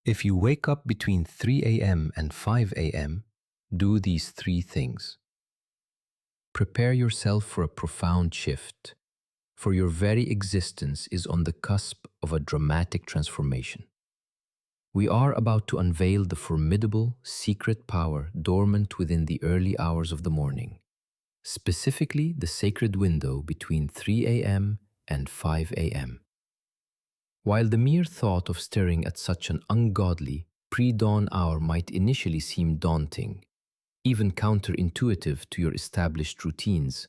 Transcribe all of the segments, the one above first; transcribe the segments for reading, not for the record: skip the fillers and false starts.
If you wake up between 3 a.m. and 5 a.m., do these three things. Prepare yourself for a profound shift, for your very existence is on the cusp of a dramatic transformation. We are about to unveil the formidable, secret power dormant within the early hours of the morning, specifically the sacred window between 3 a.m. and 5 a.m. While the mere thought of stirring at such an ungodly, pre-dawn hour might initially seem daunting, even counterintuitive to your established routines,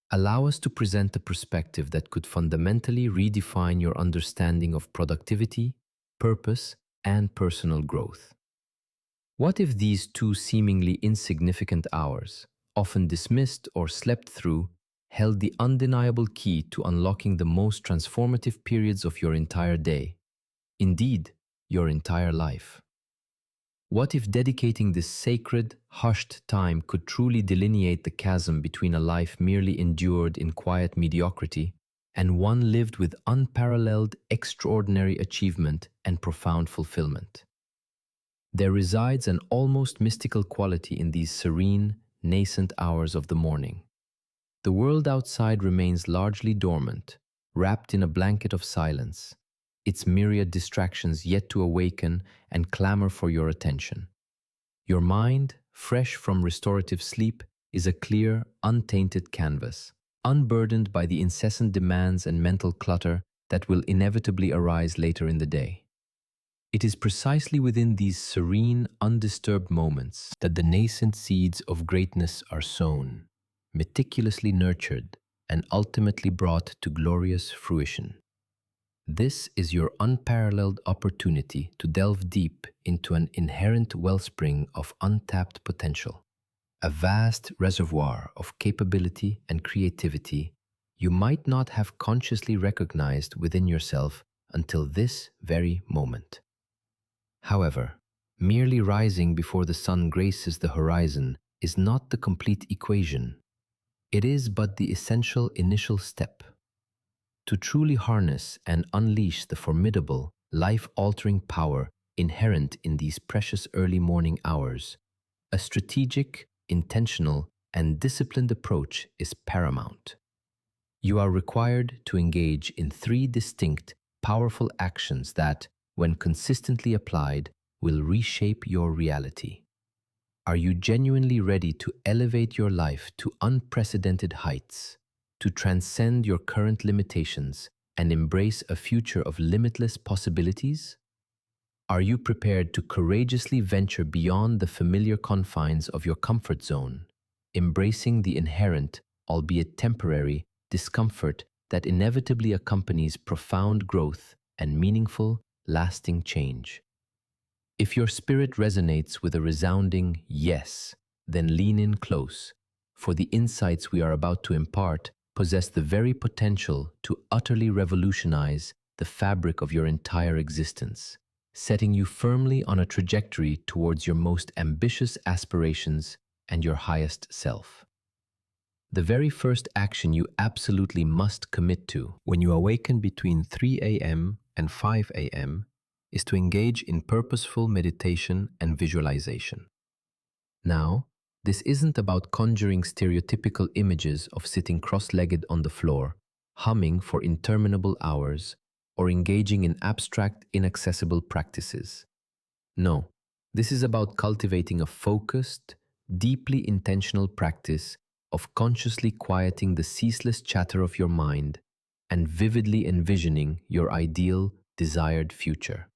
allow us to present a perspective that could fundamentally redefine your understanding of productivity, purpose, and personal growth. What if these two seemingly insignificant hours, often dismissed or slept through, held the undeniable key to unlocking the most transformative periods of your entire day, indeed, your entire life? What if dedicating this sacred, hushed time could truly delineate the chasm between a life merely endured in quiet mediocrity and one lived with unparalleled, extraordinary achievement and profound fulfillment? There resides an almost mystical quality in these serene, nascent hours of the morning. The world outside remains largely dormant, wrapped in a blanket of silence, its myriad distractions yet to awaken and clamor for your attention. Your mind, fresh from restorative sleep, is a clear, untainted canvas, unburdened by the incessant demands and mental clutter that will inevitably arise later in the day. It is precisely within these serene, undisturbed moments that the nascent seeds of greatness are sown, meticulously nurtured, and ultimately brought to glorious fruition. This is your unparalleled opportunity to delve deep into an inherent wellspring of untapped potential, a vast reservoir of capability and creativity you might not have consciously recognized within yourself until this very moment. However, merely rising before the sun graces the horizon is not the complete equation. It is but the essential initial step. To truly harness and unleash the formidable, life-altering power inherent in these precious early morning hours, a strategic, intentional, and disciplined approach is paramount. You are required to engage in three distinct, powerful actions that, when consistently applied, will reshape your reality. Are you genuinely ready to elevate your life to unprecedented heights, to transcend your current limitations and embrace a future of limitless possibilities? Are you prepared to courageously venture beyond the familiar confines of your comfort zone, embracing the inherent, albeit temporary, discomfort that inevitably accompanies profound growth and meaningful, lasting change? If your spirit resonates with a resounding yes, then lean in close, for the insights we are about to impart possess the very potential to utterly revolutionize the fabric of your entire existence, setting you firmly on a trajectory towards your most ambitious aspirations and your highest self. The very first action you absolutely must commit to when you awaken between 3 a.m. and 5 a.m. is to engage in purposeful meditation and visualization. Now, this isn't about conjuring stereotypical images of sitting cross-legged on the floor, humming for interminable hours, or engaging in abstract, inaccessible practices. No, this is about cultivating a focused, deeply intentional practice of consciously quieting the ceaseless chatter of your mind and vividly envisioning your ideal, desired future.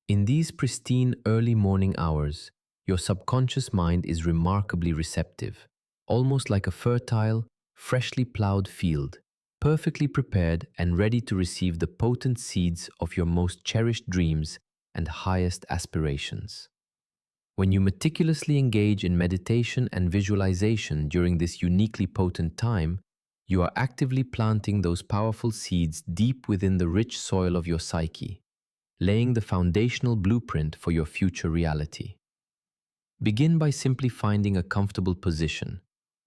In these pristine early morning hours, your subconscious mind is remarkably receptive, almost like a fertile, freshly plowed field, perfectly prepared and ready to receive the potent seeds of your most cherished dreams and highest aspirations. When you meticulously engage in meditation and visualization during this uniquely potent time, you are actively planting those powerful seeds deep within the rich soil of your psyche, laying the foundational blueprint for your future reality. Begin by simply finding a comfortable position,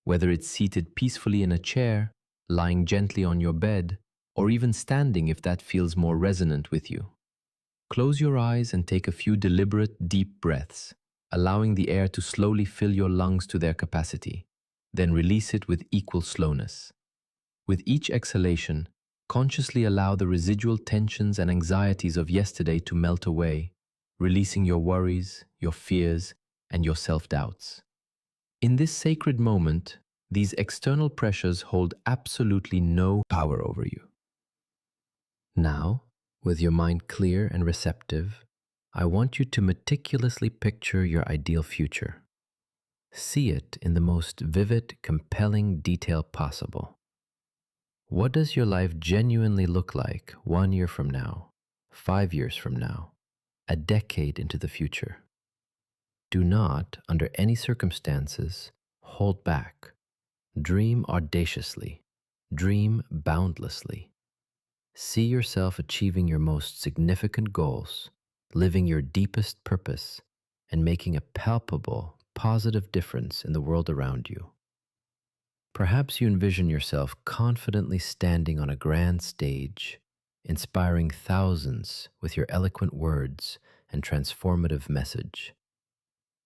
whether it's seated peacefully in a chair, lying gently on your bed, or even standing if that feels more resonant with you. Close your eyes and take a few deliberate, deep breaths, allowing the air to slowly fill your lungs to their capacity. Then release it with equal slowness. With each exhalation, consciously allow the residual tensions and anxieties of yesterday to melt away, releasing your worries, your fears, and your self-doubts. In this sacred moment, these external pressures hold absolutely no power over you. Now, with your mind clear and receptive, I want you to meticulously picture your ideal future. See it in the most vivid, compelling detail possible. What does your life genuinely look like 1 year from now, 5 years from now, a decade into the future? Do not, under any circumstances, hold back. Dream audaciously. Dream boundlessly. See yourself achieving your most significant goals, living your deepest purpose, and making a palpable, positive difference in the world around you. Perhaps you envision yourself confidently standing on a grand stage, inspiring thousands with your eloquent words and transformative message.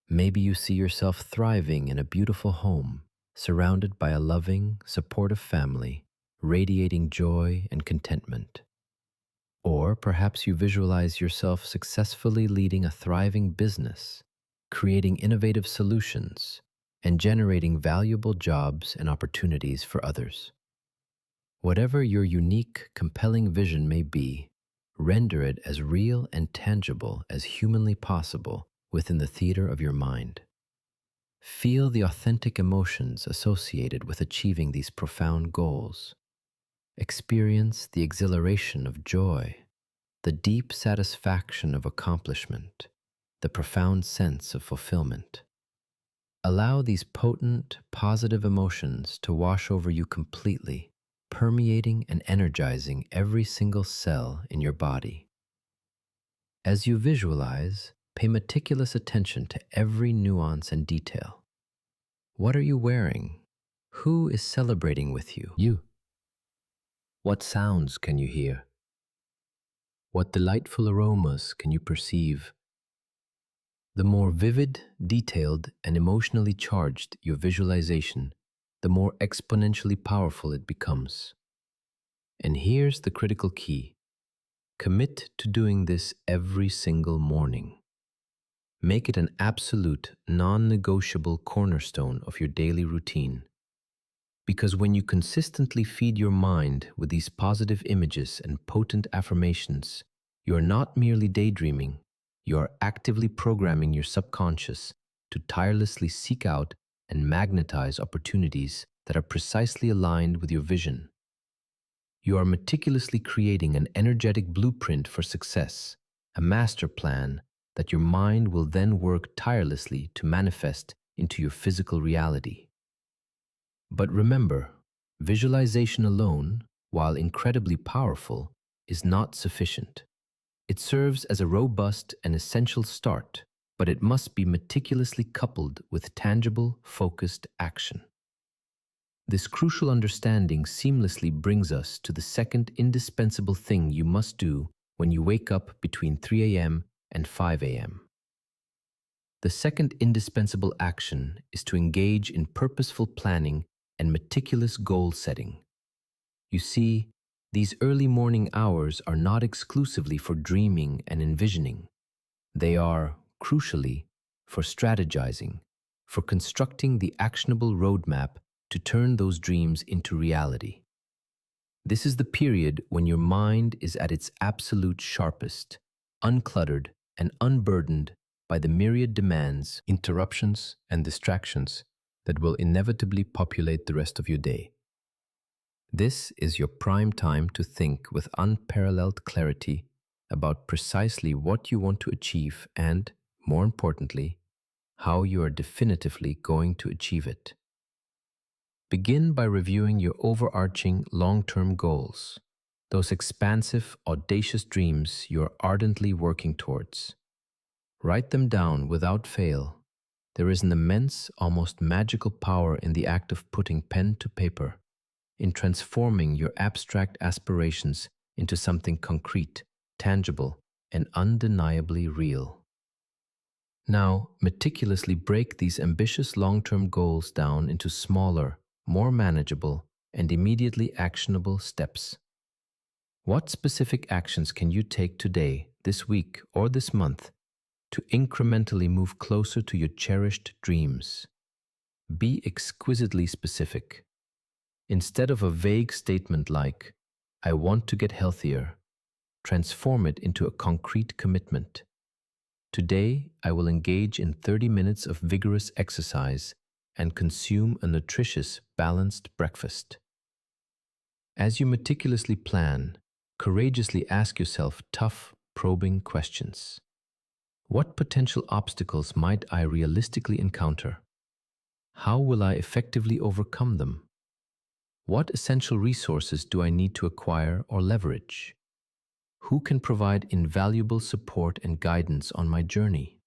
Maybe you see yourself thriving in a beautiful home, surrounded by a loving, supportive family, radiating joy and contentment. Or perhaps you visualize yourself successfully leading a thriving business, creating innovative solutions, and generating valuable jobs and opportunities for others. Whatever your unique, compelling vision may be, render it as real and tangible as humanly possible within the theater of your mind. Feel the authentic emotions associated with achieving these profound goals. Experience the exhilaration of joy, the deep satisfaction of accomplishment, the profound sense of fulfillment. Allow these potent, positive emotions to wash over you completely, permeating and energizing every single cell in your body. As you visualize, pay meticulous attention to every nuance and detail. What are you wearing? Who is celebrating with you? You. What sounds can you hear? What delightful aromas can you perceive? The more vivid, detailed, and emotionally charged your visualization, the more exponentially powerful it becomes. And here's the critical key. Commit to doing this every single morning. Make it an absolute, non-negotiable cornerstone of your daily routine. Because when you consistently feed your mind with these positive images and potent affirmations, you are not merely daydreaming, you are actively programming your subconscious to tirelessly seek out and magnetize opportunities that are precisely aligned with your vision. You are meticulously creating an energetic blueprint for success, a master plan that your mind will then work tirelessly to manifest into your physical reality. But remember, visualization alone, while incredibly powerful, is not sufficient. It serves as a robust and essential start, but it must be meticulously coupled with tangible, focused action. This crucial understanding seamlessly brings us to the second indispensable thing you must do when you wake up between 3 a.m. and 5 a.m. The second indispensable action is to engage in purposeful planning and meticulous goal setting. You see, these early morning hours are not exclusively for dreaming and envisioning. They are, crucially, for strategizing, for constructing the actionable roadmap to turn those dreams into reality. This is the period when your mind is at its absolute sharpest, uncluttered and unburdened by the myriad demands, interruptions, and distractions that will inevitably populate the rest of your day. This is your prime time to think with unparalleled clarity about precisely what you want to achieve and, more importantly, how you are definitively going to achieve it. Begin by reviewing your overarching long-term goals, those expansive, audacious dreams you are ardently working towards. Write them down without fail. There is an immense, almost magical power in the act of putting pen to paper, in transforming your abstract aspirations into something concrete, tangible, and undeniably real. Now, meticulously break these ambitious long-term goals down into smaller, more manageable, and immediately actionable steps. What specific actions can you take today, this week, or this month to incrementally move closer to your cherished dreams? Be exquisitely specific. Instead of a vague statement like, "I want to get healthier," transform it into a concrete commitment. Today, I will engage in 30 minutes of vigorous exercise and consume a nutritious, balanced breakfast. As you meticulously plan, courageously ask yourself tough, probing questions. What potential obstacles might I realistically encounter? How will I effectively overcome them? What essential resources do I need to acquire or leverage? Who can provide invaluable support and guidance on my journey?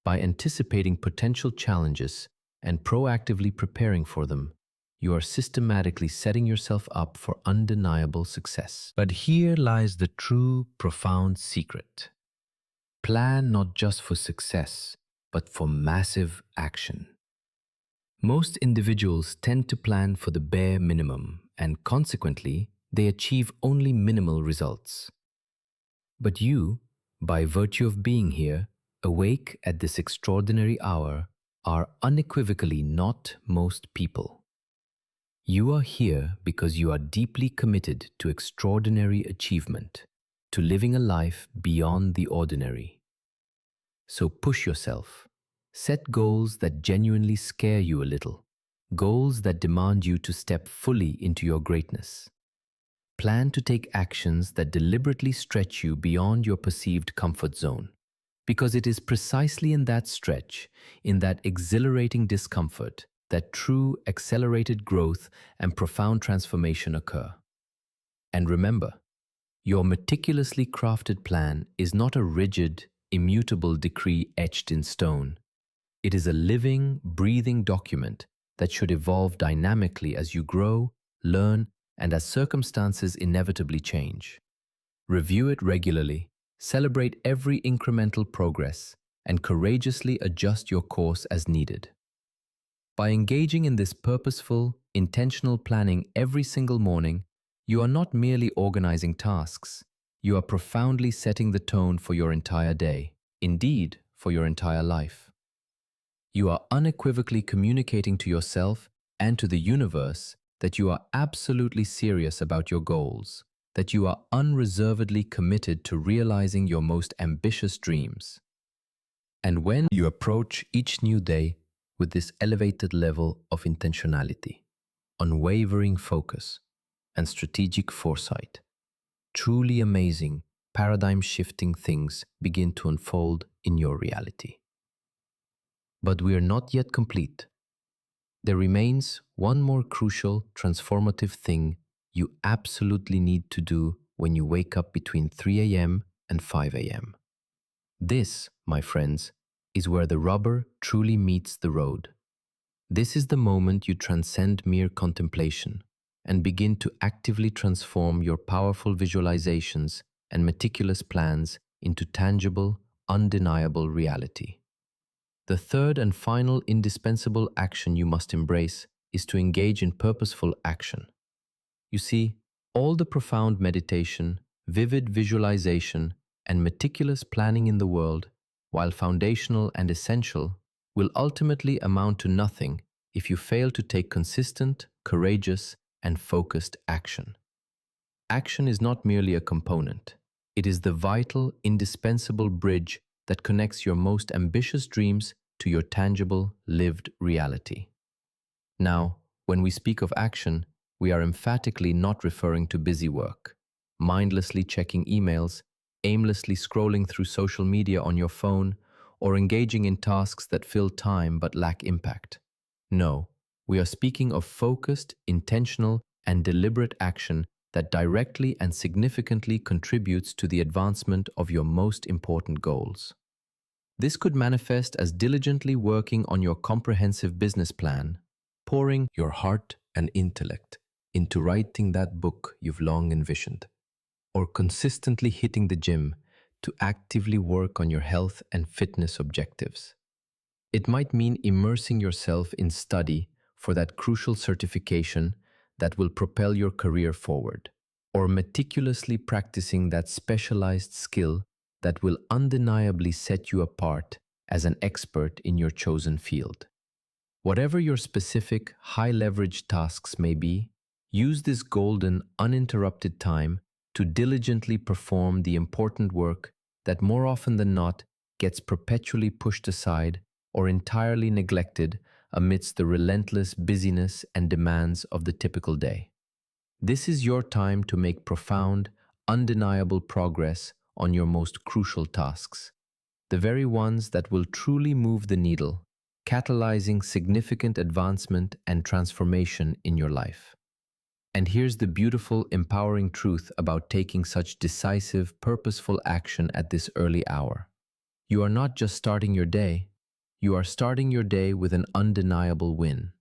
By anticipating potential challenges and proactively preparing for them, you are systematically setting yourself up for undeniable success. But here lies the true, profound secret. Plan not just for success, but for massive action. Most individuals tend to plan for the bare minimum, and consequently, they achieve only minimal results. But you, by virtue of being here, awake at this extraordinary hour, are unequivocally not most people. You are here because you are deeply committed to extraordinary achievement, to living a life beyond the ordinary. So push yourself. Set goals that genuinely scare you a little, goals that demand you to step fully into your greatness. Plan to take actions that deliberately stretch you beyond your perceived comfort zone, because it is precisely in that stretch, in that exhilarating discomfort, that true accelerated growth and profound transformation occur. And remember, your meticulously crafted plan is not a rigid, immutable decree etched in stone. It is a living, breathing document that should evolve dynamically as you grow, learn, and as circumstances inevitably change. Review it regularly, celebrate every incremental progress, and courageously adjust your course as needed. By engaging in this purposeful, intentional planning every single morning, you are not merely organizing tasks, you are profoundly setting the tone for your entire day, indeed, for your entire life. You are unequivocally communicating to yourself and to the universe that you are absolutely serious about your goals, that you are unreservedly committed to realizing your most ambitious dreams. And when you approach each new day with this elevated level of intentionality, unwavering focus, and strategic foresight, truly amazing, paradigm-shifting things begin to unfold in your reality. But we are not yet complete. There remains one more crucial, transformative thing you absolutely need to do when you wake up between 3 a.m. and 5 a.m. This, my friends, is where the rubber truly meets the road. This is the moment you transcend mere contemplation and begin to actively transform your powerful visualizations and meticulous plans into tangible, undeniable reality. The third and final indispensable action you must embrace is to engage in purposeful action. You see, all the profound meditation, vivid visualization, and meticulous planning in the world, while foundational and essential, will ultimately amount to nothing if you fail to take consistent, courageous, and focused action. Action is not merely a component. It is the vital, indispensable bridge that connects your most ambitious dreams to your tangible, lived reality. Now, when we speak of action, we are emphatically not referring to busy work, mindlessly checking emails, aimlessly scrolling through social media on your phone, or engaging in tasks that fill time but lack impact. No, we are speaking of focused, intentional, and deliberate action that directly and significantly contributes to the advancement of your most important goals. This could manifest as diligently working on your comprehensive business plan, pouring your heart and intellect into writing that book you've long envisioned, or consistently hitting the gym to actively work on your health and fitness objectives. It might mean immersing yourself in study for that crucial certification that will propel your career forward, or meticulously practicing that specialized skill that will undeniably set you apart as an expert in your chosen field. Whatever your specific, high-leverage tasks may be, use this golden, uninterrupted time to diligently perform the important work that more often than not gets perpetually pushed aside or entirely neglected amidst the relentless busyness and demands of the typical day. This is your time to make profound, undeniable progress on your most crucial tasks, the very ones that will truly move the needle, catalyzing significant advancement and transformation in your life. And here's the beautiful, empowering truth about taking such decisive, purposeful action at this early hour. You are not just starting your day, you are starting your day with an undeniable win.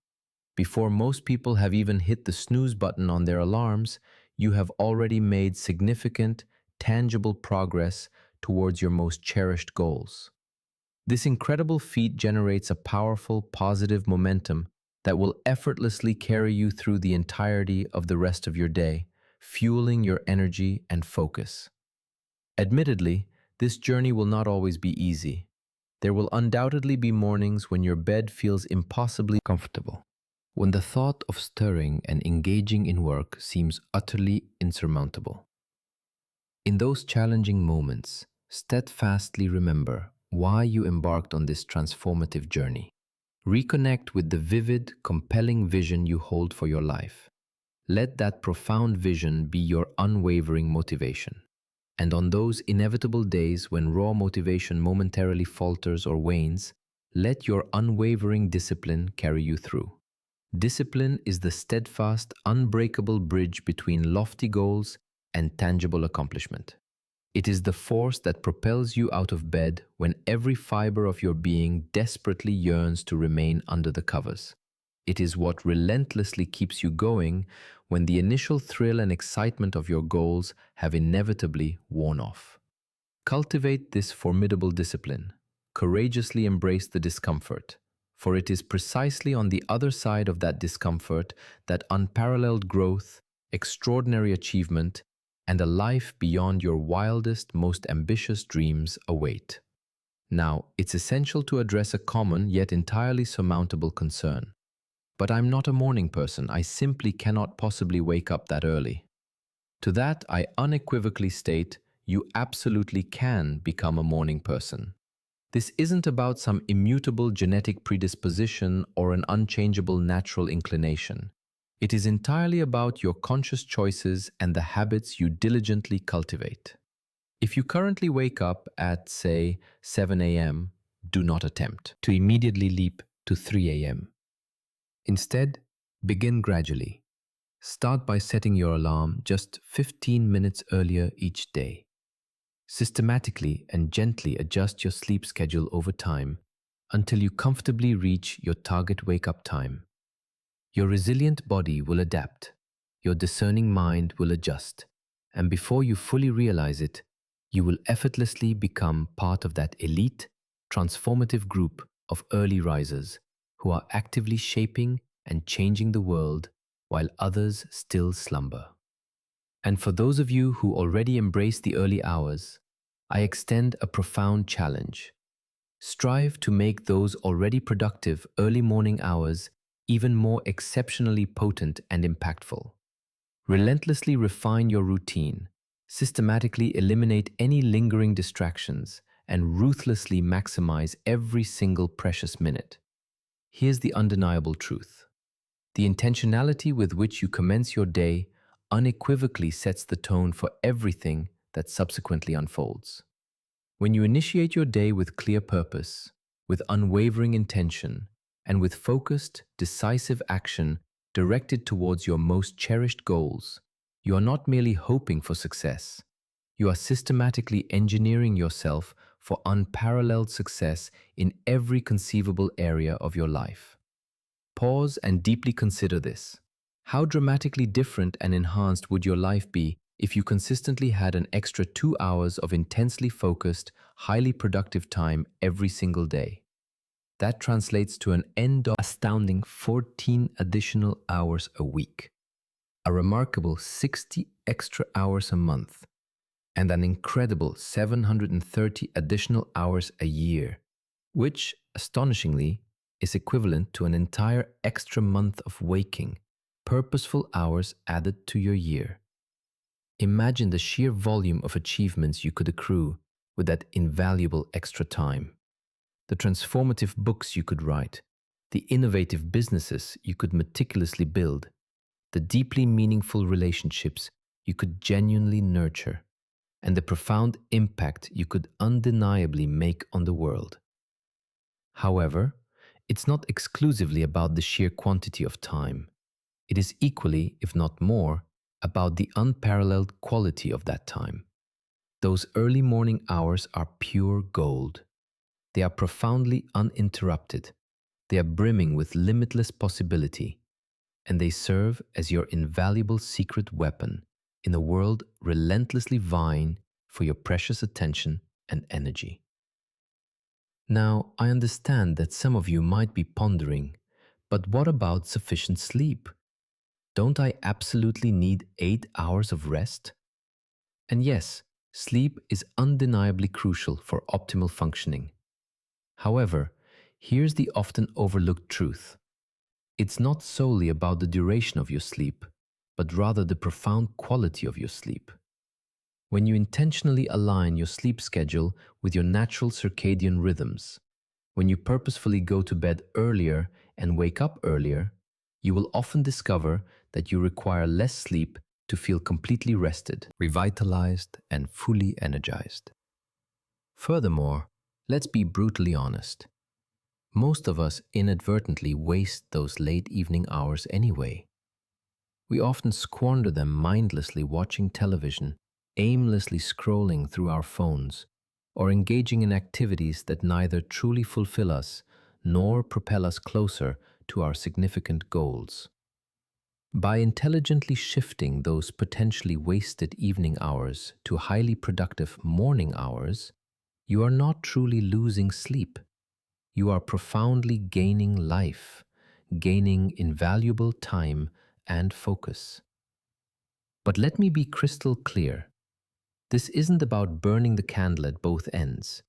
Before most people have even hit the snooze button on their alarms, you have already made significant, tangible progress towards your most cherished goals. This incredible feat generates a powerful, positive momentum that will effortlessly carry you through the entirety of the rest of your day, fueling your energy and focus. Admittedly, this journey will not always be easy. There will undoubtedly be mornings when your bed feels impossibly comfortable, when the thought of stirring and engaging in work seems utterly insurmountable. In those challenging moments, steadfastly remember why you embarked on this transformative journey. Reconnect with the vivid, compelling vision you hold for your life. Let that profound vision be your unwavering motivation. And on those inevitable days when raw motivation momentarily falters or wanes, let your unwavering discipline carry you through. Discipline is the steadfast, unbreakable bridge between lofty goals and tangible accomplishment. It is the force that propels you out of bed when every fiber of your being desperately yearns to remain under the covers. It is what relentlessly keeps you going when the initial thrill and excitement of your goals have inevitably worn off. Cultivate this formidable discipline. Courageously embrace the discomfort, for it is precisely on the other side of that discomfort that unparalleled growth, extraordinary achievement, and a life beyond your wildest, most ambitious dreams await. Now, it's essential to address a common yet entirely surmountable concern. But I'm not a morning person. I simply cannot possibly wake up that early. To that, I unequivocally state, you absolutely can become a morning person. This isn't about some immutable genetic predisposition or an unchangeable natural inclination. It is entirely about your conscious choices and the habits you diligently cultivate. If you currently wake up at, say, 7 a.m., do not attempt to immediately leap to 3 a.m. Instead, begin gradually. Start by setting your alarm just 15 minutes earlier each day. Systematically and gently adjust your sleep schedule over time until you comfortably reach your target wake-up time. Your resilient body will adapt, your discerning mind will adjust, and before you fully realize it, you will effortlessly become part of that elite, transformative group of early risers who are actively shaping and changing the world while others still slumber. And for those of you who already embrace the early hours, I extend a profound challenge. Strive to make those already productive early morning hours even more exceptionally potent and impactful. Relentlessly refine your routine, systematically eliminate any lingering distractions, and ruthlessly maximize every single precious minute. Here's the undeniable truth. The intentionality with which you commence your day unequivocally sets the tone for everything that subsequently unfolds. When you initiate your day with clear purpose, with unwavering intention, and with focused, decisive action directed towards your most cherished goals, you are not merely hoping for success. You are systematically engineering yourself for unparalleled success in every conceivable area of your life. Pause and deeply consider this. How dramatically different and enhanced would your life be If you consistently had an extra 2 hours of intensely focused, highly productive time every single day, that translates to an astounding 14 additional hours a week, a remarkable 60 extra hours a month, and an incredible 730 additional hours a year, which, astonishingly, is equivalent to an entire extra month of waking, purposeful hours added to your year. Imagine the sheer volume of achievements you could accrue with that invaluable extra time. The transformative books you could write, the innovative businesses you could meticulously build, the deeply meaningful relationships you could genuinely nurture, and the profound impact you could undeniably make on the world. However, it's not exclusively about the sheer quantity of time. It is equally, if not more, about the unparalleled quality of that time. Those early morning hours are pure gold. They are profoundly uninterrupted. They are brimming with limitless possibility, and they serve as your invaluable secret weapon in a world relentlessly vying for your precious attention and energy. Now, I understand that some of you might be pondering, but what about sufficient sleep? Don't I absolutely need 8 hours of rest? And yes, sleep is undeniably crucial for optimal functioning. However, here's the often overlooked truth. It's not solely about the duration of your sleep, but rather the profound quality of your sleep. When you intentionally align your sleep schedule with your natural circadian rhythms, when you purposefully go to bed earlier and wake up earlier, you will often discover that you require less sleep to feel completely rested, revitalized, and fully energized. Furthermore, let's be brutally honest. Most of us inadvertently waste those late evening hours anyway. We often squander them mindlessly watching television, aimlessly scrolling through our phones, or engaging in activities that neither truly fulfill us nor propel us closer to our significant goals. By intelligently shifting those potentially wasted evening hours to highly productive morning hours, you are not truly losing sleep. You are profoundly gaining life, gaining invaluable time and focus. But let me be crystal clear. This isn't about burning the candle at both ends,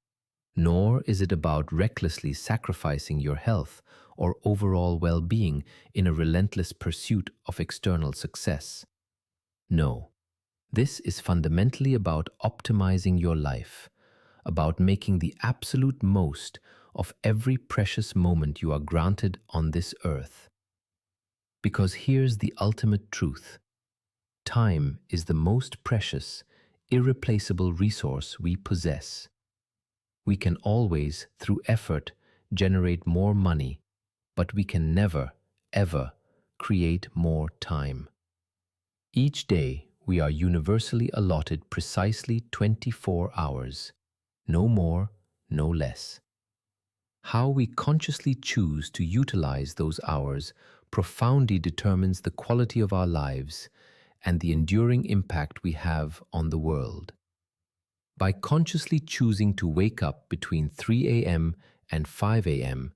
nor is it about recklessly sacrificing your health or overall well-being in a relentless pursuit of external success. No, this is fundamentally about optimizing your life, about making the absolute most of every precious moment you are granted on this earth. Because here's the ultimate truth. Time is the most precious, irreplaceable resource we possess. We can always, through effort, generate more money, but we can never, ever create more time. Each day, we are universally allotted precisely 24 hours, no more, no less. How we consciously choose to utilize those hours profoundly determines the quality of our lives and the enduring impact we have on the world. By consciously choosing to wake up between 3 a.m. and 5 a.m.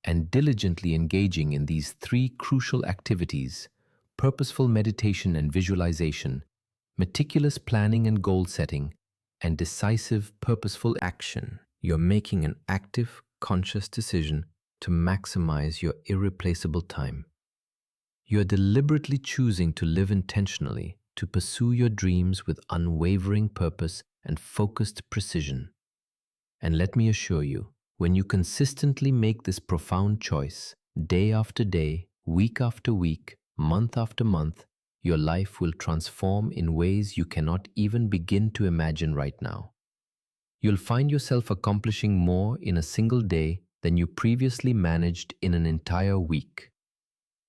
and diligently engaging in these three crucial activities, purposeful meditation and visualization, meticulous planning and goal setting, and decisive, purposeful action, you're making an active, conscious decision to maximize your irreplaceable time. You're deliberately choosing to live intentionally, to pursue your dreams with unwavering purpose and focused precision. And let me assure you, when you consistently make this profound choice, day after day, week after week, month after month, your life will transform in ways you cannot even begin to imagine right now. You'll find yourself accomplishing more in a single day than you previously managed in an entire week.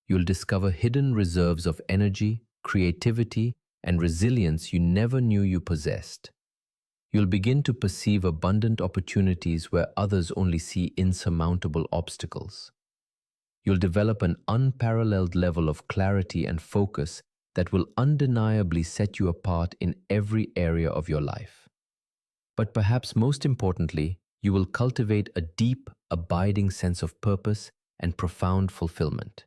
You'll discover hidden reserves of energy, creativity, and resilience you never knew you possessed. You'll begin to perceive abundant opportunities where others only see insurmountable obstacles. You'll develop an unparalleled level of clarity and focus that will undeniably set you apart in every area of your life. But perhaps most importantly, you will cultivate a deep, abiding sense of purpose and profound fulfillment.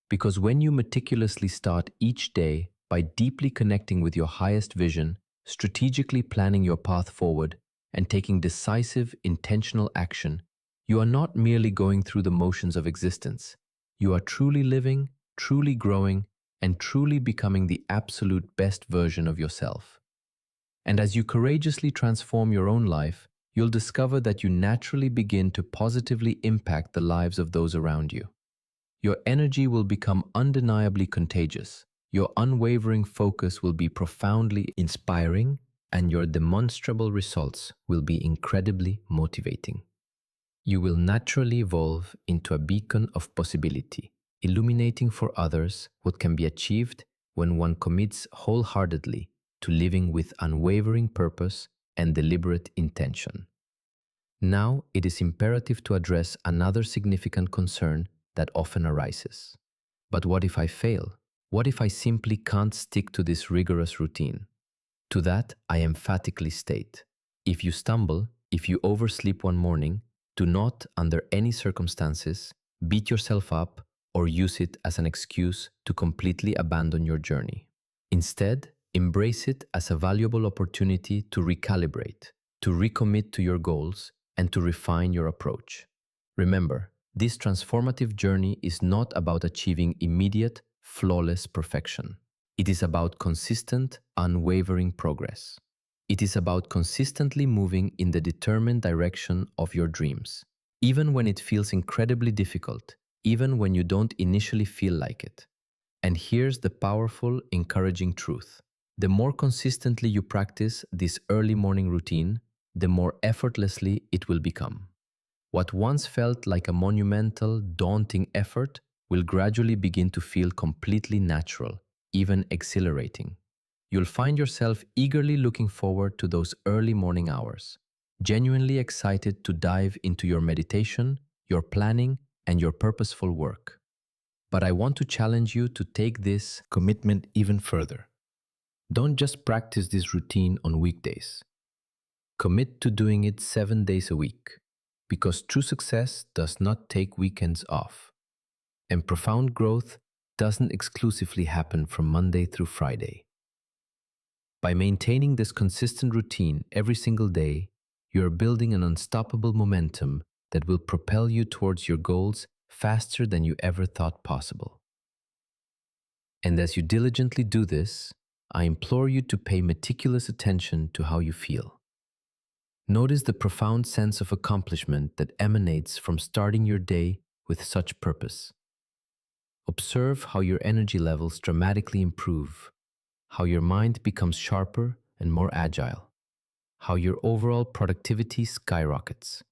Because when you meticulously start each day by deeply connecting with your highest vision, strategically planning your path forward, and taking decisive, intentional action, you are not merely going through the motions of existence. You are truly living, truly growing, and truly becoming the absolute best version of yourself. And as you courageously transform your own life, you'll discover that you naturally begin to positively impact the lives of those around you. Your energy will become undeniably contagious, your unwavering focus will be profoundly inspiring, and your demonstrable results will be incredibly motivating. You will naturally evolve into a beacon of possibility, illuminating for others what can be achieved when one commits wholeheartedly to living with unwavering purpose and deliberate intention. Now, it is imperative to address another significant concern that often arises. But what if I fail? What if I simply can't stick to this rigorous routine? To that, I emphatically state, if you stumble, if you oversleep one morning, do not, under any circumstances, beat yourself up or use it as an excuse to completely abandon your journey. Instead, embrace it as a valuable opportunity to recalibrate, to recommit to your goals, and to refine your approach. Remember, this transformative journey is not about achieving immediate, flawless perfection. It is about consistent, unwavering progress. It is about consistently moving in the determined direction of your dreams, even when it feels incredibly difficult, even when you don't initially feel like it. And here's the powerful, encouraging truth. The more consistently you practice this early morning routine, the more effortlessly it will become. What once felt like a monumental, daunting effort will gradually begin to feel completely natural, even exhilarating. You'll find yourself eagerly looking forward to those early morning hours, genuinely excited to dive into your meditation, your planning, and your purposeful work. But I want to challenge you to take this commitment even further. Don't just practice this routine on weekdays. Commit to doing it 7 days a week, because true success does not take weekends off, and profound growth doesn't exclusively happen from Monday through Friday. By maintaining this consistent routine every single day, you are building an unstoppable momentum that will propel you towards your goals faster than you ever thought possible. And as you diligently do this, I implore you to pay meticulous attention to how you feel. Notice the profound sense of accomplishment that emanates from starting your day with such purpose. Observe how your energy levels dramatically improve, how your mind becomes sharper and more agile, how your overall productivity skyrockets.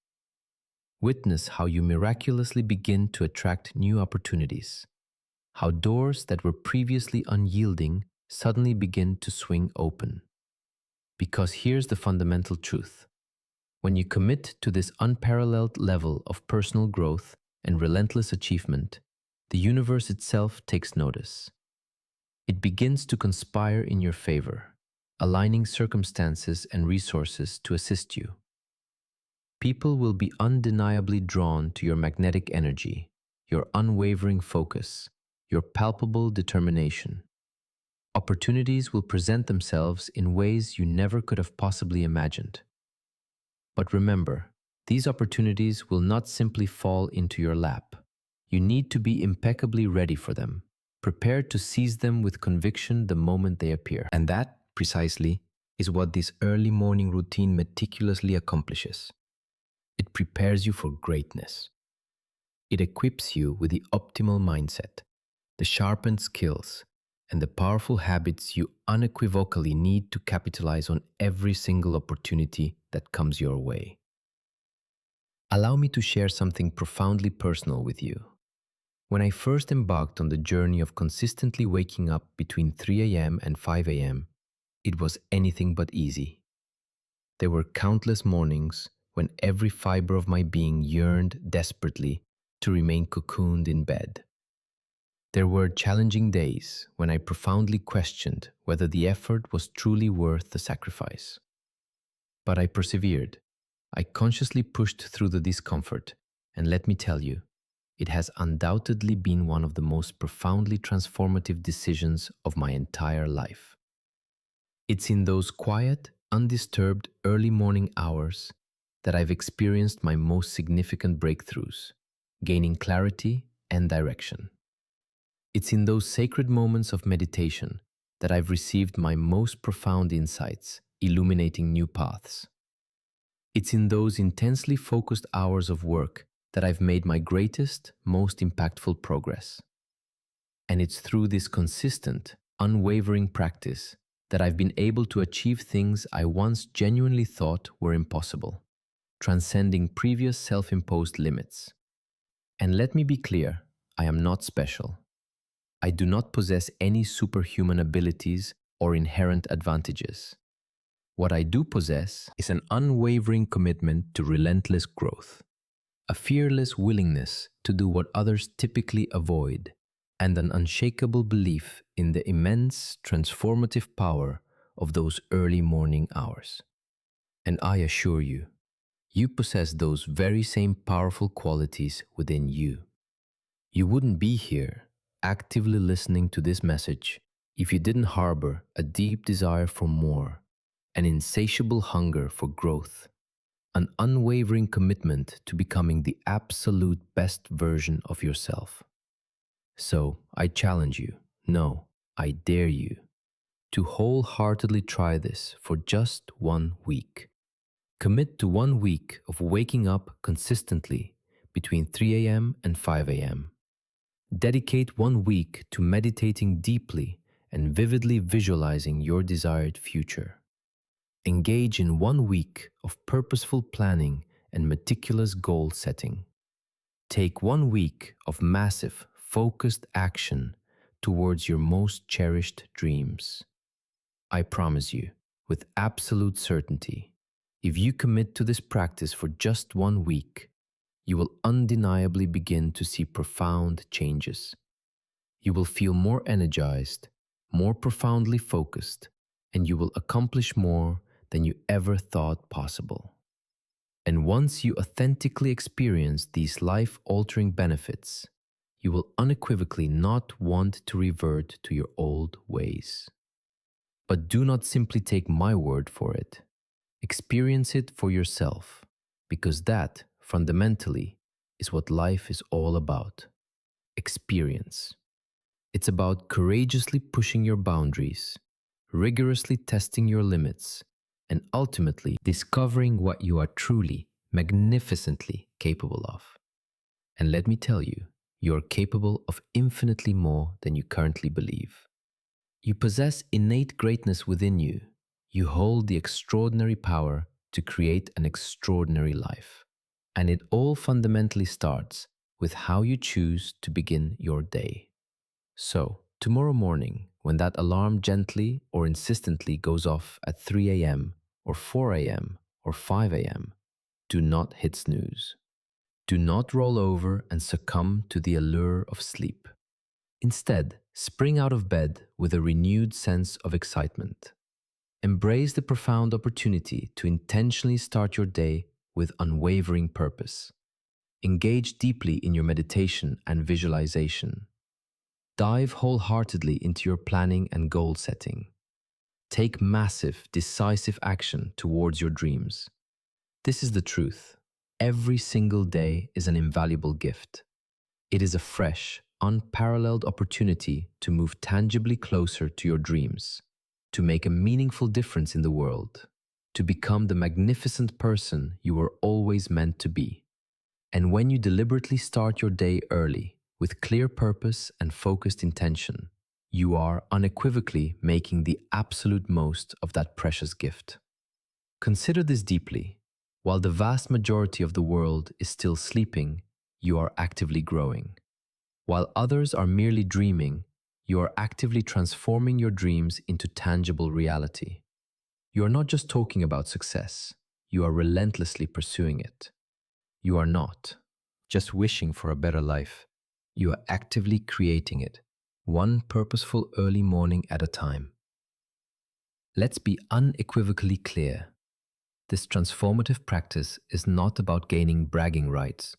Witness how you miraculously begin to attract new opportunities, how doors that were previously unyielding suddenly begin to swing open. Because here's the fundamental truth. When you commit to this unparalleled level of personal growth and relentless achievement, the universe itself takes notice. It begins to conspire in your favor, aligning circumstances and resources to assist you. People will be undeniably drawn to your magnetic energy, your unwavering focus, your palpable determination. Opportunities will present themselves in ways you never could have possibly imagined. But remember, these opportunities will not simply fall into your lap. You need to be impeccably ready for them, prepared to seize them with conviction the moment they appear. And that, precisely, is what this early morning routine meticulously accomplishes. It prepares you for greatness. It equips you with the optimal mindset, the sharpened skills, and the powerful habits you unequivocally need to capitalize on every single opportunity that comes your way. Allow me to share something profoundly personal with you. When I first embarked on the journey of consistently waking up between 3 a.m. and 5 a.m., it was anything but easy. There were countless mornings when every fiber of my being yearned desperately to remain cocooned in bed. There were challenging days when I profoundly questioned whether the effort was truly worth the sacrifice. But I persevered. I consciously pushed through the discomfort, and let me tell you, it has undoubtedly been one of the most profoundly transformative decisions of my entire life. It's in those quiet, undisturbed early morning hours that I've experienced my most significant breakthroughs, gaining clarity and direction. It's in those sacred moments of meditation that I've received my most profound insights, illuminating new paths. It's in those intensely focused hours of work that I've made my greatest, most impactful progress. And it's through this consistent, unwavering practice that I've been able to achieve things I once genuinely thought were impossible, transcending previous self-imposed limits. And let me be clear, I am not special. I do not possess any superhuman abilities or inherent advantages. What I do possess is an unwavering commitment to relentless growth, a fearless willingness to do what others typically avoid, and an unshakable belief in the immense transformative power of those early morning hours. And I assure you, you possess those very same powerful qualities within you. You wouldn't be here, actively listening to this message, if you didn't harbor a deep desire for more, an insatiable hunger for growth, an unwavering commitment to becoming the absolute best version of yourself. So I challenge you, no, I dare you, to wholeheartedly try this for just 1 week. Commit to 1 week of waking up consistently between 3 a.m. and 5 a.m. Dedicate 1 week to meditating deeply and vividly visualizing your desired future. Engage in 1 week of purposeful planning and meticulous goal setting. Take 1 week of massive, focused action towards your most cherished dreams. I promise you, with absolute certainty, if you commit to this practice for just 1 week, you will undeniably begin to see profound changes. You will feel more energized, more profoundly focused, and you will accomplish more than you ever thought possible. And once you authentically experience these life-altering benefits, you will unequivocally not want to revert to your old ways. But do not simply take my word for it. Experience it for yourself, because that, fundamentally, is what life is all about. Experience. It's about courageously pushing your boundaries, rigorously testing your limits, and ultimately discovering what you are truly, magnificently capable of. And let me tell you, you are capable of infinitely more than you currently believe. You possess innate greatness within you. You hold the extraordinary power to create an extraordinary life. And it all fundamentally starts with how you choose to begin your day. So, tomorrow morning, when that alarm gently or insistently goes off at 3 a.m. or 4 a.m. or 5 a.m., do not hit snooze. Do not roll over and succumb to the allure of sleep. Instead, spring out of bed with a renewed sense of excitement. Embrace the profound opportunity to intentionally start your day with unwavering purpose. Engage deeply in your meditation and visualization. Dive wholeheartedly into your planning and goal setting. Take massive, decisive action towards your dreams. This is the truth. Every single day is an invaluable gift. It is a fresh, unparalleled opportunity to move tangibly closer to your dreams, to make a meaningful difference in the world, to become the magnificent person you were always meant to be. And when you deliberately start your day early, with clear purpose and focused intention, you are unequivocally making the absolute most of that precious gift. Consider this deeply. While the vast majority of the world is still sleeping, you are actively growing. While others are merely dreaming, you are actively transforming your dreams into tangible reality. You are not just talking about success, you are relentlessly pursuing it. You are not just wishing for a better life, you are actively creating it one purposeful early morning at a time. Let's be unequivocally clear. This transformative practice is not about gaining bragging rights.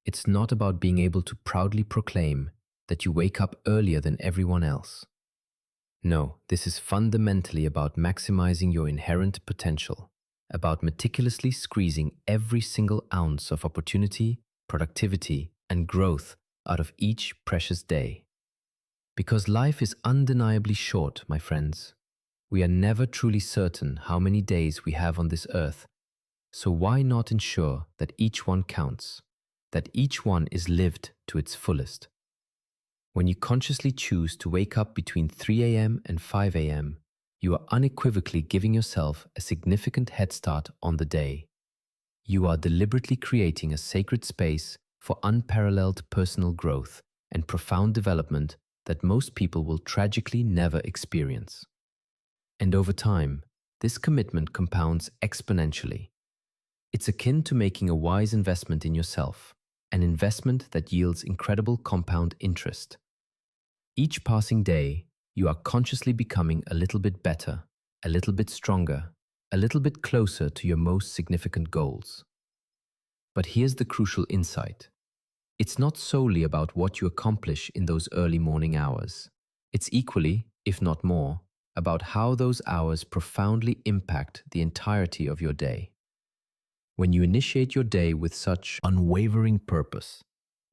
It's not about being able to proudly proclaim that you wake up earlier than everyone else. No, this is fundamentally about maximizing your inherent potential, about meticulously squeezing every single ounce of opportunity, productivity, and growth out of each precious day. Because life is undeniably short, my friends. We are never truly certain how many days we have on this earth, so why not ensure that each one counts, that each one is lived to its fullest? When you consciously choose to wake up between 3 a.m. and 5 a.m., you are unequivocally giving yourself a significant head start on the day. You are deliberately creating a sacred space for unparalleled personal growth and profound development that most people will tragically never experience. And over time, this commitment compounds exponentially. It's akin to making a wise investment in yourself, an investment that yields incredible compound interest. Each passing day, you are consciously becoming a little bit better, a little bit stronger, a little bit closer to your most significant goals. But here's the crucial insight. It's not solely about what you accomplish in those early morning hours. It's equally, if not more, about how those hours profoundly impact the entirety of your day. When you initiate your day with such unwavering purpose,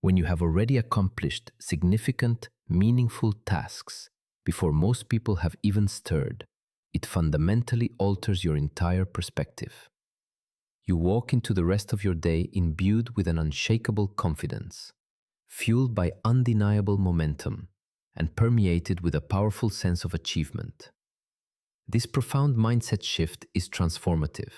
when you have already accomplished significant, meaningful tasks before most people have even stirred, it fundamentally alters your entire perspective. You walk into the rest of your day imbued with an unshakable confidence, fueled by undeniable momentum, and permeated with a powerful sense of achievement. This profound mindset shift is transformative.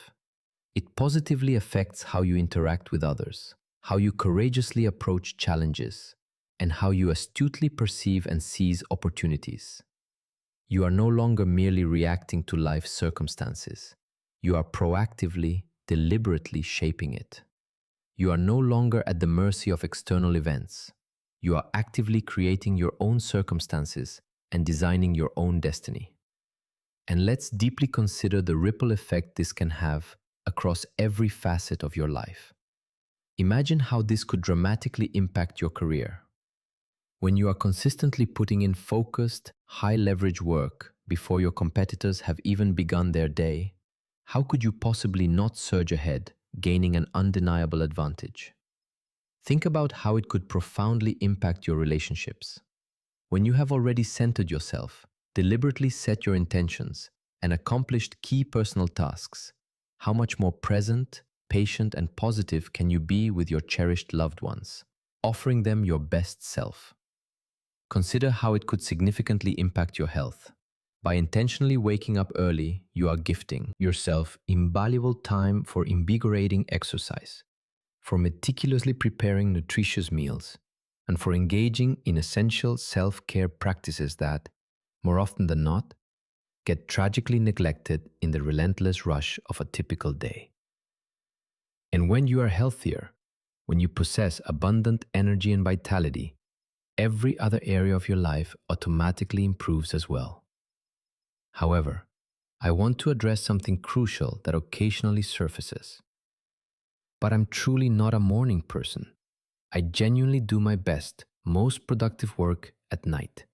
It positively affects how you interact with others, how you courageously approach challenges, and how you astutely perceive and seize opportunities. You are no longer merely reacting to life's circumstances. You are proactively, deliberately shaping it. You are no longer at the mercy of external events. You are actively creating your own circumstances and designing your own destiny. And let's deeply consider the ripple effect this can have across every facet of your life. Imagine how this could dramatically impact your career. When you are consistently putting in focused, high-leverage work before your competitors have even begun their day, how could you possibly not surge ahead, gaining an undeniable advantage? Think about how it could profoundly impact your relationships. When you have already centered yourself, deliberately set your intentions, and accomplished key personal tasks, how much more present, patient, and positive can you be with your cherished loved ones, offering them your best self? Consider how it could significantly impact your health. By intentionally waking up early, you are gifting yourself invaluable time for invigorating exercise, for meticulously preparing nutritious meals, and for engaging in essential self-care practices that, more often than not, get tragically neglected in the relentless rush of a typical day. And when you are healthier, when you possess abundant energy and vitality, every other area of your life automatically improves as well. However, I want to address something crucial that occasionally surfaces. But I'm truly not a morning person. I genuinely do my best, most productive work at night.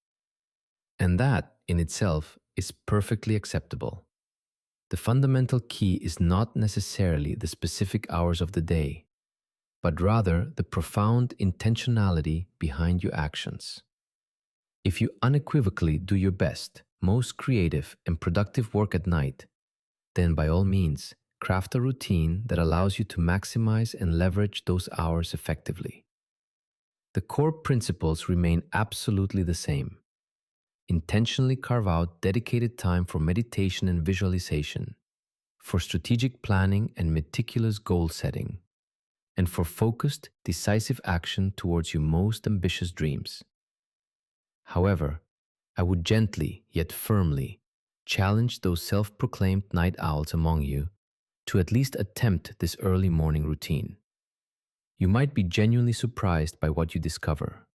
And that, in itself, is perfectly acceptable. The fundamental key is not necessarily the specific hours of the day, but rather the profound intentionality behind your actions. If you unequivocally do your best, most creative and productive work at night, then by all means, craft a routine that allows you to maximize and leverage those hours effectively. The core principles remain absolutely the same. Intentionally carve out dedicated time for meditation and visualization, for strategic planning and meticulous goal setting, and for focused, decisive action towards your most ambitious dreams. However, I would gently yet firmly challenge those self-proclaimed night owls among you to at least attempt this early morning routine. You might be genuinely surprised by what you discover.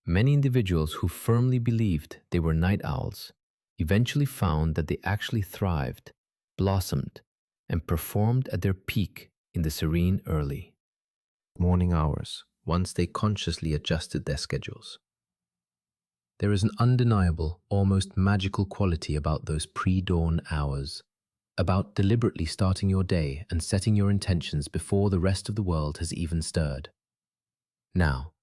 Many individuals who firmly believed they were night owls eventually found that they actually thrived, blossomed, and performed at their peak in the serene early morning hours once they consciously adjusted their schedules. There is an undeniable, almost magical quality about those pre-dawn hours, about deliberately starting your day and setting your intentions before the rest of the world has even stirred. Now,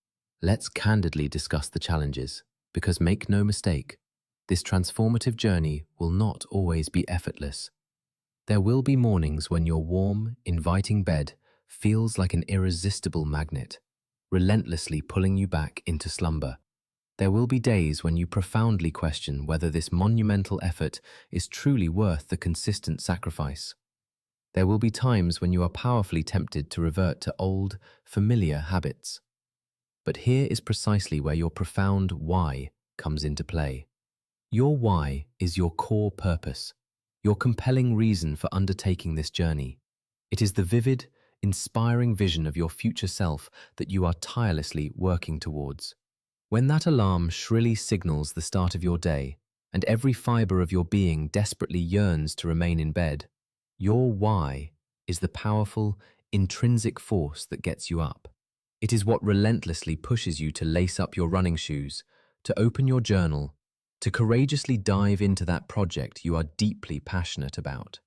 let's candidly discuss the challenges, because make no mistake, this transformative journey will not always be effortless. There will be mornings when your warm, inviting bed feels like an irresistible magnet, relentlessly pulling you back into slumber. There will be days when you profoundly question whether this monumental effort is truly worth the consistent sacrifice. There will be times when you are powerfully tempted to revert to old, familiar habits. But here is precisely where your profound why comes into play. Your why is your core purpose, your compelling reason for undertaking this journey. It is the vivid, inspiring vision of your future self that you are tirelessly working towards. When that alarm shrilly signals the start of your day, and every fiber of your being desperately yearns to remain in bed, your why is the powerful, intrinsic force that gets you up. It is what relentlessly pushes you to lace up your running shoes, to open your journal, to courageously dive into that project you are deeply passionate about.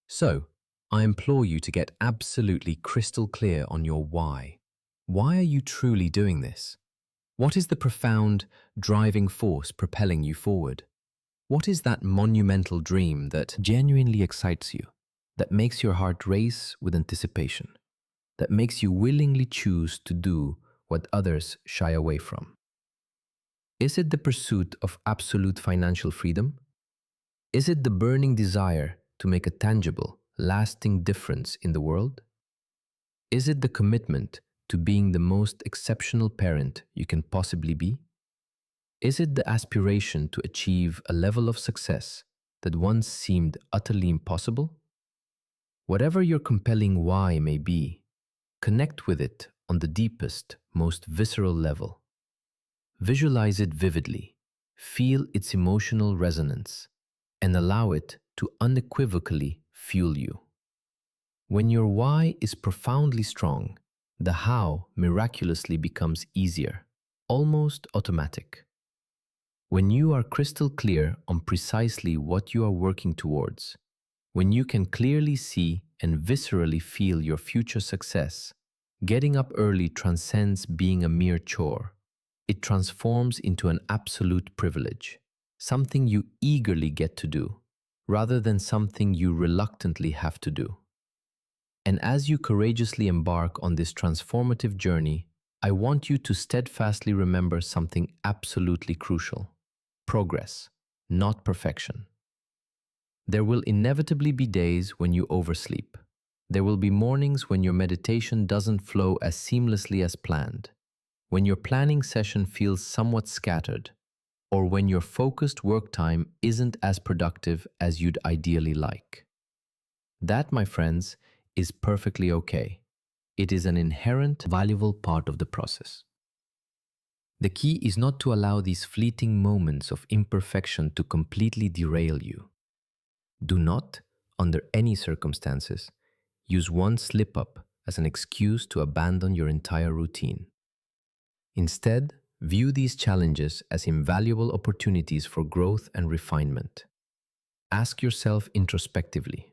So, I implore you to get absolutely crystal clear on your why. Why are you truly doing this? What is the profound, driving force propelling you forward? What is that monumental dream that genuinely excites you, that makes your heart race with anticipation, that makes you willingly choose to do what others shy away from? Is it the pursuit of absolute financial freedom? Is it the burning desire to make a tangible, lasting difference in the world? Is it the commitment to being the most exceptional parent you can possibly be? Is it the aspiration to achieve a level of success that once seemed utterly impossible? Whatever your compelling why may be, connect with it on the deepest, most visceral level. Visualize it vividly, feel its emotional resonance, and allow it to unequivocally fuel you. When your why is profoundly strong, the how miraculously becomes easier, almost automatic. When you are crystal clear on precisely what you are working towards, when you can clearly see and viscerally feel your future success, getting up early transcends being a mere chore. It transforms into an absolute privilege, something you eagerly get to do, rather than something you reluctantly have to do. And as you courageously embark on this transformative journey, I want you to steadfastly remember something absolutely crucial: progress, not perfection. There will inevitably be days when you oversleep. There will be mornings when your meditation doesn't flow as seamlessly as planned, when your planning session feels somewhat scattered, or when your focused work time isn't as productive as you'd ideally like. That, my friends, is perfectly okay. It is an inherent, valuable part of the process. The key is not to allow these fleeting moments of imperfection to completely derail you. Do not, under any circumstances, use one slip-up as an excuse to abandon your entire routine. Instead, view these challenges as invaluable opportunities for growth and refinement. Ask yourself introspectively,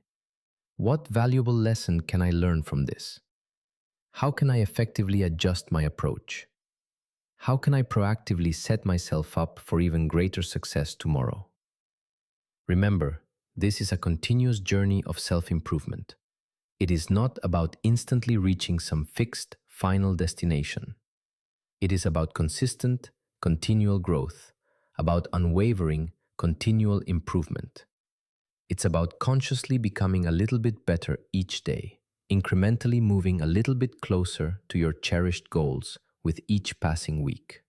what valuable lesson can I learn from this? How can I effectively adjust my approach? How can I proactively set myself up for even greater success tomorrow? Remember, this is a continuous journey of self-improvement. It is not about instantly reaching some fixed, final destination. It is about consistent, continual growth, about unwavering, continual improvement. It's about consciously becoming a little bit better each day, incrementally moving a little bit closer to your cherished goals with each passing week.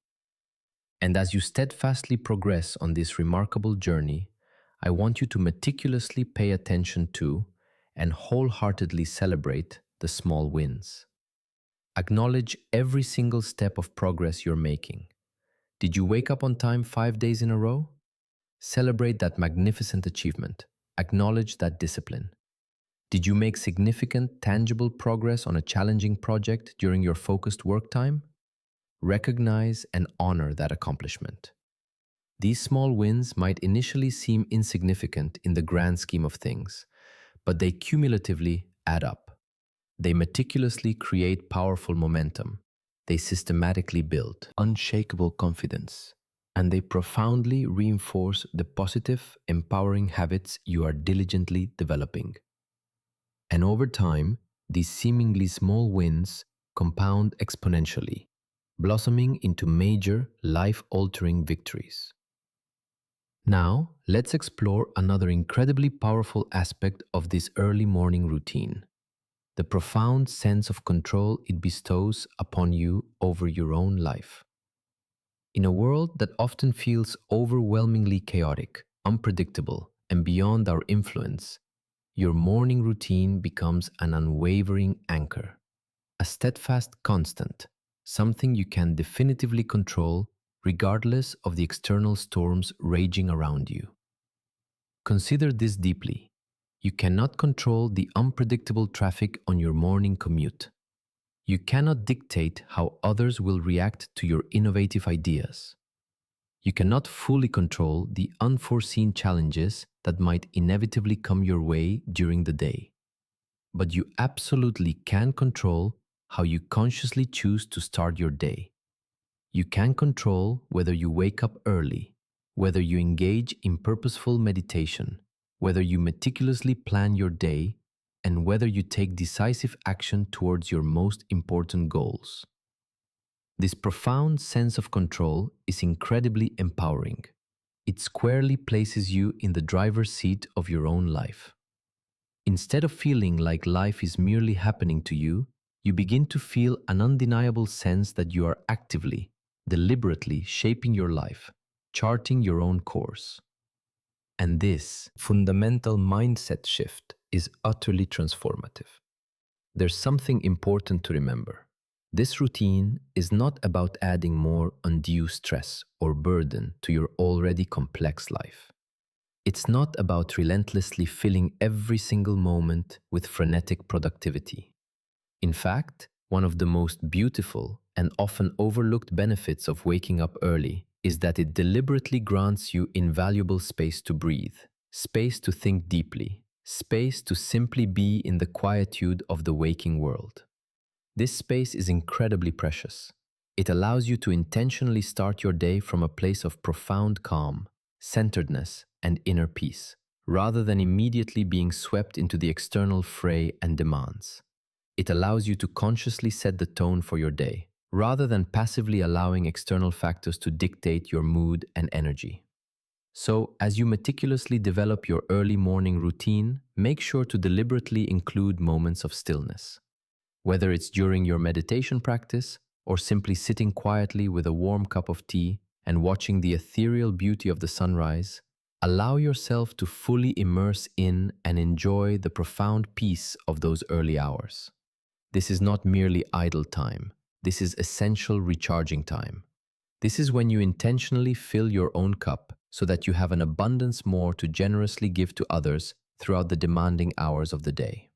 And as you steadfastly progress on this remarkable journey, I want you to meticulously pay attention to and wholeheartedly celebrate the small wins. Acknowledge every single step of progress you're making. Did you wake up on time 5 days in a row? Celebrate that magnificent achievement. Acknowledge that discipline. Did you make significant, tangible progress on a challenging project during your focused work time? Recognize and honor that accomplishment. These small wins might initially seem insignificant in the grand scheme of things, but they cumulatively add up. They meticulously create powerful momentum. They systematically build unshakable confidence. And they profoundly reinforce the positive, empowering habits you are diligently developing. And over time, these seemingly small wins compound exponentially, blossoming into major, life-altering victories. Now, let's explore another incredibly powerful aspect of this early morning routine: the profound sense of control it bestows upon you over your own life. In a world that often feels overwhelmingly chaotic, unpredictable, and beyond our influence, your morning routine becomes an unwavering anchor, a steadfast constant, something you can definitively control regardless of the external storms raging around you. Consider this deeply. You cannot control the unpredictable traffic on your morning commute. You cannot dictate how others will react to your innovative ideas. You cannot fully control the unforeseen challenges that might inevitably come your way during the day. But you absolutely can control how you consciously choose to start your day. You can control whether you wake up early, whether you engage in purposeful meditation, whether you meticulously plan your day, and whether you take decisive action towards your most important goals. This profound sense of control is incredibly empowering. It squarely places you in the driver's seat of your own life. Instead of feeling like life is merely happening to you, you begin to feel an undeniable sense that you are actively, deliberately shaping your life, charting your own course. And this fundamental mindset shift is utterly transformative. There's something important to remember. This routine is not about adding more undue stress or burden to your already complex life. It's not about relentlessly filling every single moment with frenetic productivity. In fact, one of the most beautiful and often overlooked benefits of waking up early is that it deliberately grants you invaluable space to breathe, space to think deeply, space to simply be in the quietude of the waking world. This space is incredibly precious. It allows you to intentionally start your day from a place of profound calm, centeredness, and inner peace, rather than immediately being swept into the external fray and demands. It allows you to consciously set the tone for your day, rather than passively allowing external factors to dictate your mood and energy. So, as you meticulously develop your early morning routine, make sure to deliberately include moments of stillness. Whether it's during your meditation practice or simply sitting quietly with a warm cup of tea and watching the ethereal beauty of the sunrise, allow yourself to fully immerse in and enjoy the profound peace of those early hours. This is not merely idle time. This is essential recharging time. This is when you intentionally fill your own cup so that you have an abundance more to generously give to others throughout the demanding hours of the day.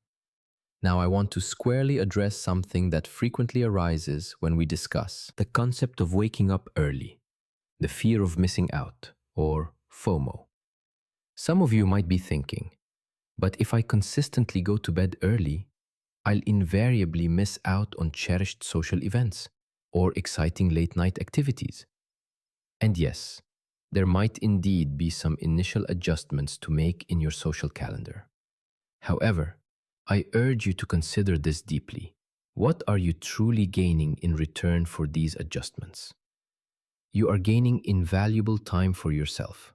Now, I want to squarely address something that frequently arises when we discuss the concept of waking up early, the fear of missing out, or FOMO. Some of you might be thinking, but if I consistently go to bed early, I'll invariably miss out on cherished social events or exciting late-night activities. And yes, there might indeed be some initial adjustments to make in your social calendar. However, I urge you to consider this deeply. What are you truly gaining in return for these adjustments? You are gaining invaluable time for yourself,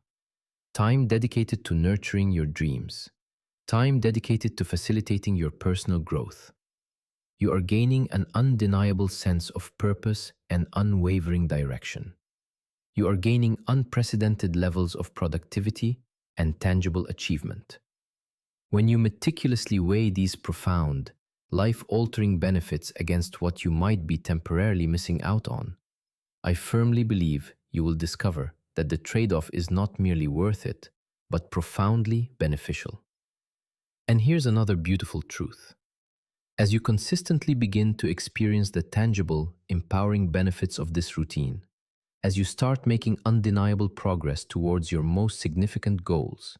time dedicated to nurturing your dreams, time dedicated to facilitating your personal growth. You are gaining an undeniable sense of purpose and unwavering direction. You are gaining unprecedented levels of productivity and tangible achievement. When you meticulously weigh these profound, life-altering benefits against what you might be temporarily missing out on, I firmly believe you will discover that the trade-off is not merely worth it, but profoundly beneficial. And here's another beautiful truth. As you consistently begin to experience the tangible, empowering benefits of this routine, as you start making undeniable progress towards your most significant goals,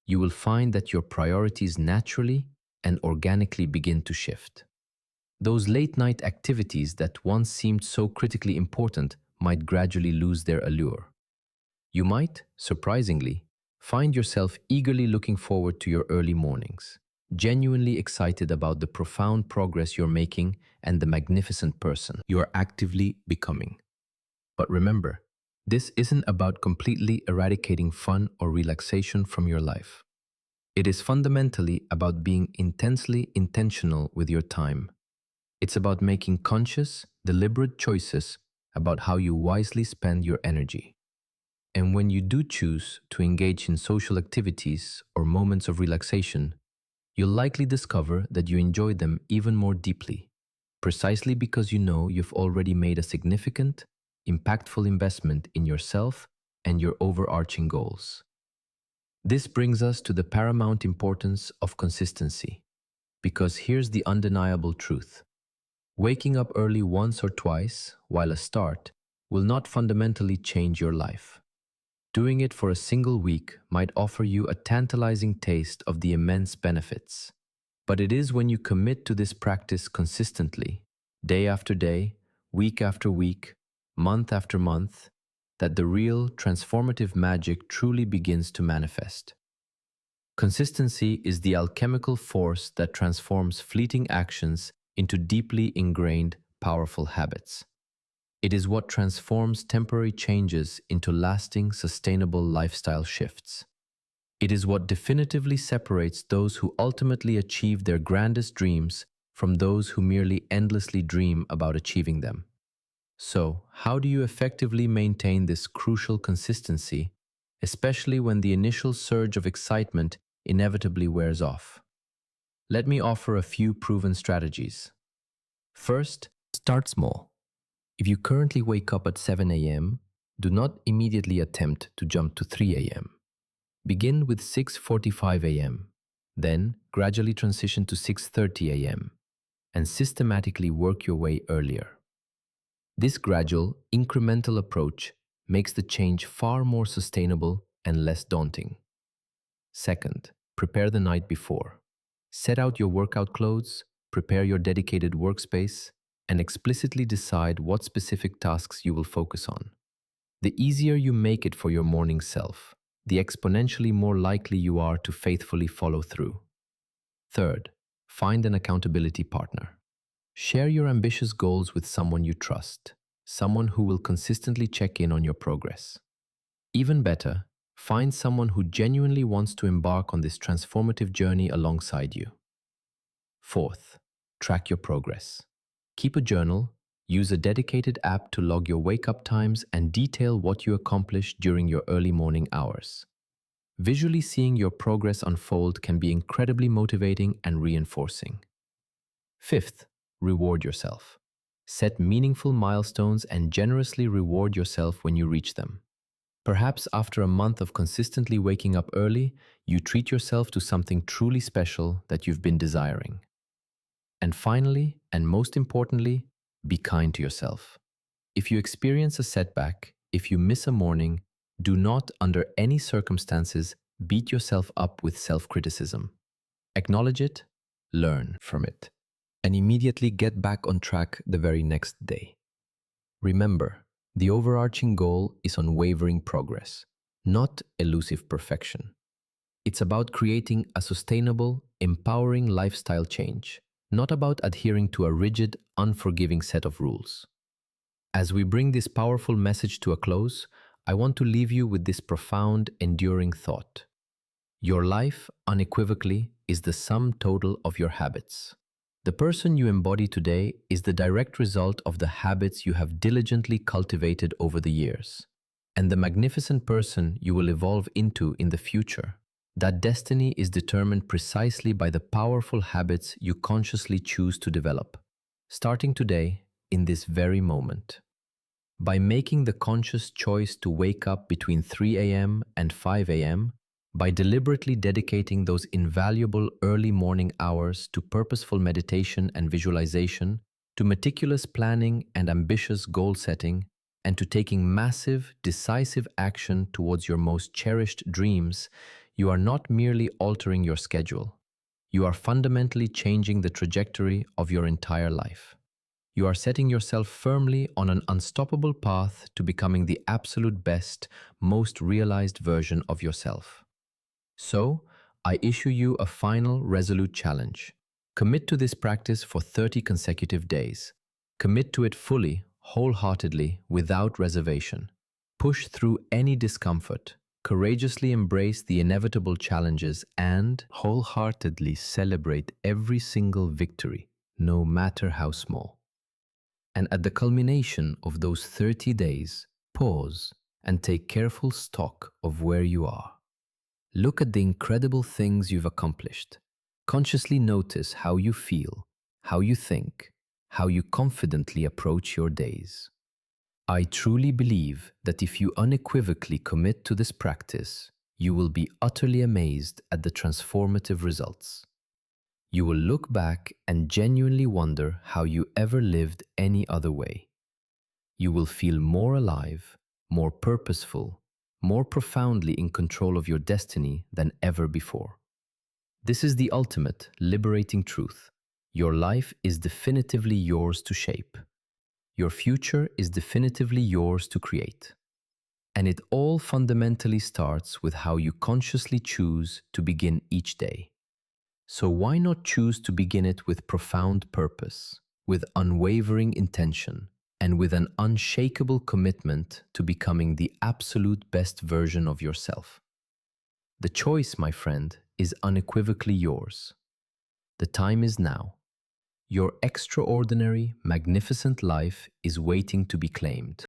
you will find that your priorities naturally and organically begin to shift. Those late-night activities that once seemed so critically important might gradually lose their allure. You might, surprisingly, find yourself eagerly looking forward to your early mornings, genuinely excited about the profound progress you're making and the magnificent person you're actively becoming. But remember, this isn't about completely eradicating fun or relaxation from your life. It is fundamentally about being intensely intentional with your time. It's about making conscious, deliberate choices about how you wisely spend your energy. And when you do choose to engage in social activities or moments of relaxation, you'll likely discover that you enjoy them even more deeply, precisely because you know you've already made a significant, impactful investment in yourself and your overarching goals. This brings us to the paramount importance of consistency, because here's the undeniable truth. Waking up early once or twice, while a start, will not fundamentally change your life. Doing it for a single week might offer you a tantalizing taste of the immense benefits. But it is when you commit to this practice consistently, day after day, week after week, month after month, that the real transformative magic truly begins to manifest. Consistency is the alchemical force that transforms fleeting actions into deeply ingrained, powerful habits. It is what transforms temporary changes into lasting, sustainable lifestyle shifts. It is what definitively separates those who ultimately achieve their grandest dreams from those who merely endlessly dream about achieving them. So, how do you effectively maintain this crucial consistency, especially when the initial surge of excitement inevitably wears off? Let me offer a few proven strategies. First, start small. If you currently wake up at 7 a.m., do not immediately attempt to jump to 3 a.m. Begin with 6:45 a.m., then gradually transition to 6:30 a.m., and systematically work your way earlier. This gradual, incremental approach makes the change far more sustainable and less daunting. Second, prepare the night before. Set out your workout clothes, prepare your dedicated workspace, and explicitly decide what specific tasks you will focus on. The easier you make it for your morning self, the exponentially more likely you are to faithfully follow through. Third, find an accountability partner. Share your ambitious goals with someone you trust, someone who will consistently check in on your progress. Even better, find someone who genuinely wants to embark on this transformative journey alongside you. Fourth, track your progress. Keep a journal, use a dedicated app to log your wake-up times and detail what you accomplished during your early morning hours. Visually seeing your progress unfold can be incredibly motivating and reinforcing. Fifth, reward yourself. Set meaningful milestones and generously reward yourself when you reach them. Perhaps after a month of consistently waking up early, you treat yourself to something truly special that you've been desiring. And finally, and most importantly, be kind to yourself. If you experience a setback, if you miss a morning, do not, under any circumstances, beat yourself up with self-criticism. Acknowledge it, learn from it, and immediately get back on track the very next day. Remember, the overarching goal is unwavering progress, not elusive perfection. It's about creating a sustainable, empowering lifestyle change, not about adhering to a rigid, unforgiving set of rules. As we bring this powerful message to a close, I want to leave you with this profound, enduring thought. Your life, unequivocally, is the sum total of your habits. The person you embody today is the direct result of the habits you have diligently cultivated over the years. And the magnificent person you will evolve into in the future, that destiny is determined precisely by the powerful habits you consciously choose to develop, starting today, in this very moment. By making the conscious choice to wake up between 3 a.m. and 5 a.m., by deliberately dedicating those invaluable early morning hours to purposeful meditation and visualization, to meticulous planning and ambitious goal setting, and to taking massive, decisive action towards your most cherished dreams, you are not merely altering your schedule. You are fundamentally changing the trajectory of your entire life. You are setting yourself firmly on an unstoppable path to becoming the absolute best, most realized version of yourself. So, I issue you a final resolute challenge. Commit to this practice for 30 consecutive days. Commit to it fully, wholeheartedly, without reservation. Push through any discomfort. Courageously embrace the inevitable challenges and wholeheartedly celebrate every single victory, no matter how small. And at the culmination of those 30 days, pause and take careful stock of where you are. Look at the incredible things you've accomplished. Consciously notice how you feel, how you think, how you confidently approach your days. I truly believe that if you unequivocally commit to this practice, you will be utterly amazed at the transformative results. You will look back and genuinely wonder how you ever lived any other way. You will feel more alive, more purposeful, more profoundly in control of your destiny than ever before. This is the ultimate, liberating truth. Your life is definitively yours to shape. Your future is definitively yours to create. And it all fundamentally starts with how you consciously choose to begin each day. So why not choose to begin it with profound purpose, with unwavering intention, and with an unshakable commitment to becoming the absolute best version of yourself? The choice, my friend, is unequivocally yours. The time is now. Your extraordinary, magnificent life is waiting to be claimed.